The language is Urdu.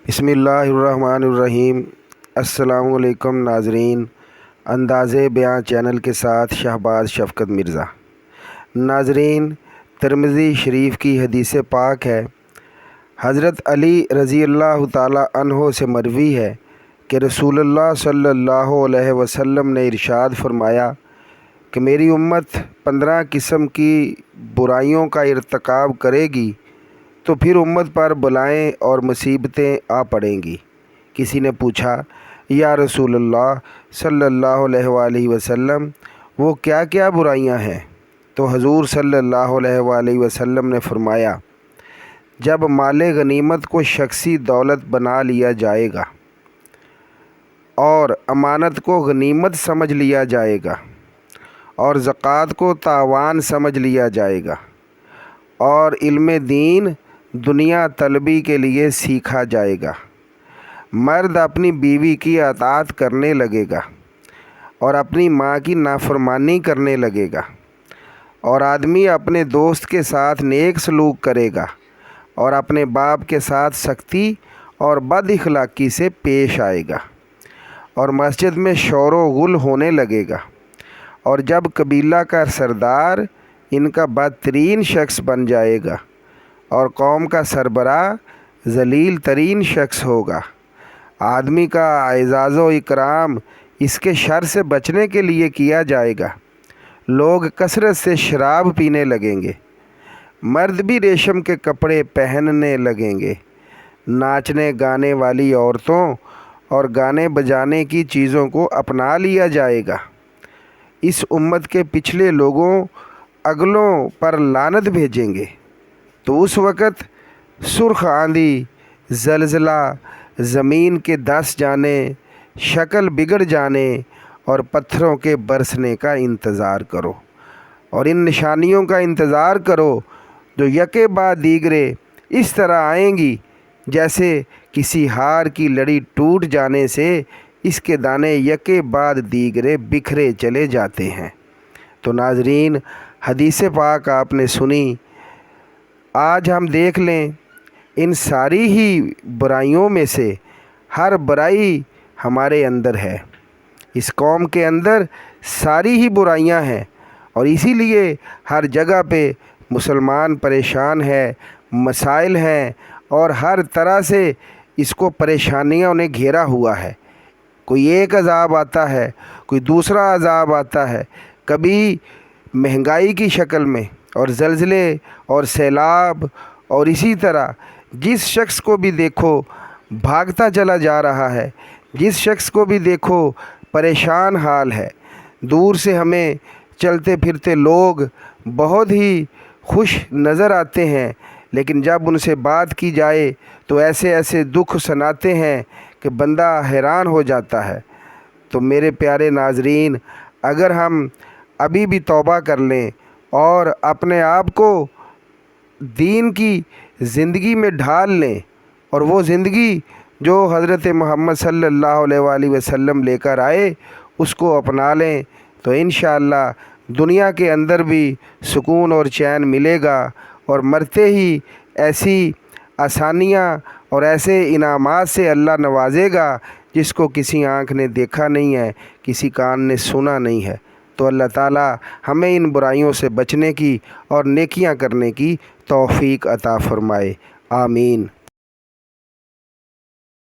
بسم اللہ الرحمن الرحیم۔ السلام علیکم ناظرین، انداز بیان چینل کے ساتھ شہباز شفقت مرزا۔ ناظرین، ترمذی شریف کی حدیث پاک ہے، حضرت علی رضی اللہ تعالی عنہ سے مروی ہے کہ رسول اللہ صلی اللہ علیہ وسلم نے ارشاد فرمایا کہ میری امت 15 قسم کی برائیوں کا ارتکاب کرے گی تو پھر امت پر بلائیں اور مصیبتیں آ پڑیں گی۔ کسی نے پوچھا، یا رسول اللہ صلی اللہ علیہ وآلہ وسلم، وہ کیا کیا برائیاں ہیں؟ تو حضور صلی اللہ علیہ وآلہ وسلم نے فرمایا، جب مال غنیمت کو شخصی دولت بنا لیا جائے گا اور امانت کو غنیمت سمجھ لیا جائے گا اور زکوٰۃ کو تاوان سمجھ لیا جائے گا اور علم دین دنیا طلبی کے لیے سیکھا جائے گا، مرد اپنی بیوی کی اطاعت کرنے لگے گا اور اپنی ماں کی نافرمانی کرنے لگے گا، اور آدمی اپنے دوست کے ساتھ نیک سلوک کرے گا اور اپنے باپ کے ساتھ سختی اور بد اخلاقی سے پیش آئے گا، اور مسجد میں شور و غل ہونے لگے گا، اور جب قبیلہ کا سردار ان کا بدترین شخص بن جائے گا اور قوم کا سربراہ ذلیل ترین شخص ہوگا، آدمی کا اعزاز و اکرام اس کے شر سے بچنے کے لیے کیا جائے گا، لوگ کثرت سے شراب پینے لگیں گے، مرد بھی ریشم کے کپڑے پہننے لگیں گے، ناچنے گانے والی عورتوں اور گانے بجانے کی چیزوں کو اپنا لیا جائے گا، اس امت کے پچھلے لوگوں اگلوں پر لعنت بھیجیں گے، تو اس وقت سرخ آندھی، زلزلہ، زمین کے دس جانے، شکل بگڑ جانے اور پتھروں کے برسنے کا انتظار کرو، اور ان نشانیوں کا انتظار کرو جو یکے بعد دیگرے اس طرح آئیں گی جیسے کسی ہار کی لڑی ٹوٹ جانے سے اس کے دانے یکے بعد دیگرے بکھرے چلے جاتے ہیں۔ تو ناظرین، حدیث پاک آپ نے سنی، آج ہم دیکھ لیں ان ساری ہی برائیوں میں سے ہر برائی ہمارے اندر ہے، اس قوم کے اندر ساری ہی برائیاں ہیں، اور اسی لیے ہر جگہ پہ مسلمان پریشان ہے، مسائل ہیں، اور ہر طرح سے اس کو پریشانیوں نے گھیرا ہوا ہے۔ کوئی ایک عذاب آتا ہے، کوئی دوسرا عذاب آتا ہے، کبھی مہنگائی کی شکل میں اور زلزلے اور سیلاب، اور اسی طرح جس شخص کو بھی دیکھو بھاگتا چلا جا رہا ہے، جس شخص کو بھی دیکھو پریشان حال ہے۔ دور سے ہمیں چلتے پھرتے لوگ بہت ہی خوش نظر آتے ہیں، لیکن جب ان سے بات کی جائے تو ایسے ایسے دکھ سناتے ہیں کہ بندہ حیران ہو جاتا ہے۔ تو میرے پیارے ناظرین، اگر ہم ابھی بھی توبہ کر لیں اور اپنے آپ کو دین کی زندگی میں ڈھال لیں، اور وہ زندگی جو حضرت محمد صلی اللہ علیہ وآلہ وسلم لے کر آئے اس کو اپنا لیں، تو انشاءاللہ دنیا کے اندر بھی سکون اور چین ملے گا، اور مرتے ہی ایسی آسانیاں اور ایسے انعامات سے اللہ نوازے گا جس کو کسی آنکھ نے دیکھا نہیں ہے، کسی کان نے سنا نہیں ہے۔ تو اللہ تعالیٰ ہمیں ان برائیوں سے بچنے کی اور نیکیاں کرنے کی توفیق عطا فرمائے، آمین۔